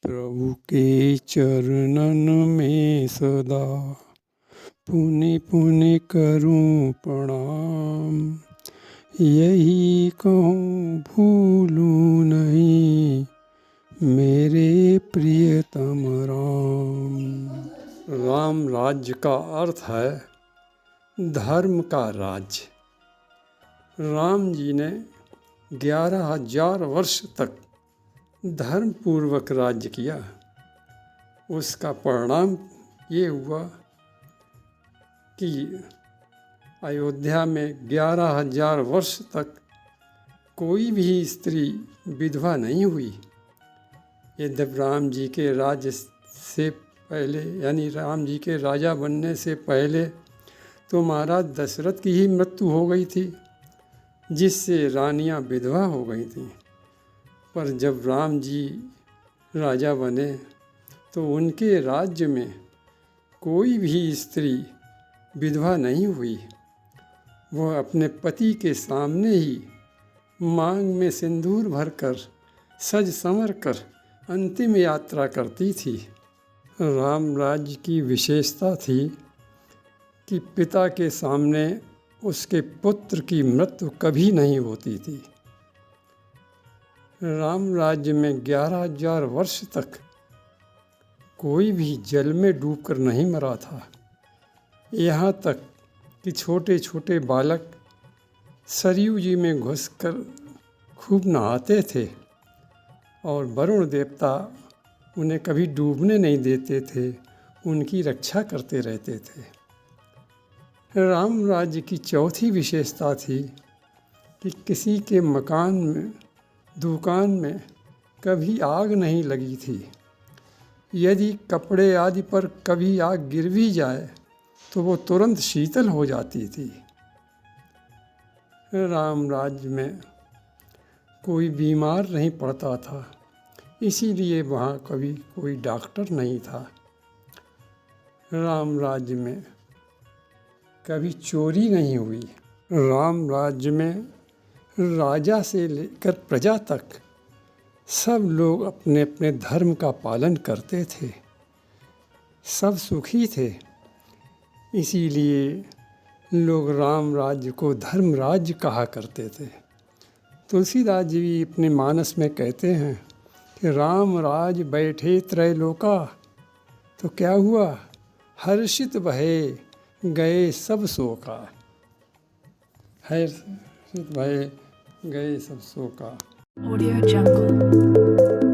प्रभु के चरणन में सदा पुनि पुनि करूं प्रणाम। यही कहूँ भूलूं नहीं मेरे प्रियतम राम। राम राज्य का अर्थ है धर्म का राज्य। राम जी ने 11,000 वर्ष तक धर्म पूर्वक राज्य किया। उसका परिणाम ये हुआ कि अयोध्या में 11,000 वर्ष तक कोई भी स्त्री विधवा नहीं हुई। यद्यपि राम जी के राज्य से पहले यानी राम जी के राजा बनने से पहले तो महाराज दशरथ की ही मृत्यु हो गई थी, जिससे रानियां विधवा हो गई थीं। पर जब राम जी राजा बने तो उनके राज्य में कोई भी स्त्री विधवा नहीं हुई। वह अपने पति के सामने ही मांग में सिंदूर भरकर सज संवर कर अंतिम यात्रा करती थी। राम राज्य की विशेषता थी कि पिता के सामने उसके पुत्र की मृत्यु कभी नहीं होती थी। राम राज्य में 11,000 वर्ष तक कोई भी जल में डूबकर नहीं मरा था। यहाँ तक कि छोटे छोटे बालक सरयू जी में घुसकर खूब नहाते थे और वरुण देवता उन्हें कभी डूबने नहीं देते थे, उनकी रक्षा करते रहते थे। राम राज्य की चौथी विशेषता थी कि किसी के मकान में दुकान में कभी आग नहीं लगी थी। यदि कपड़े आदि पर कभी आग गिर भी जाए तो वो तुरंत शीतल हो जाती थी। राम राज्य में कोई बीमार नहीं पड़ता था, इसीलिए वहाँ कभी कोई डॉक्टर नहीं था। राम राज्य में कभी चोरी नहीं हुई। राम राज्य में राजा से लेकर प्रजा तक सब लोग अपने अपने धर्म का पालन करते थे, सब सुखी थे। इसीलिए लोग राम राज्य को धर्म राज्य कहा करते थे। तुलसीदास जी भी अपने मानस में कहते हैं कि राम राज बैठे त्रैलोका, तो क्या हुआ, हर्षित भये गए सब शोका। हर्षित भये गए सब शोका। Audio Jungle।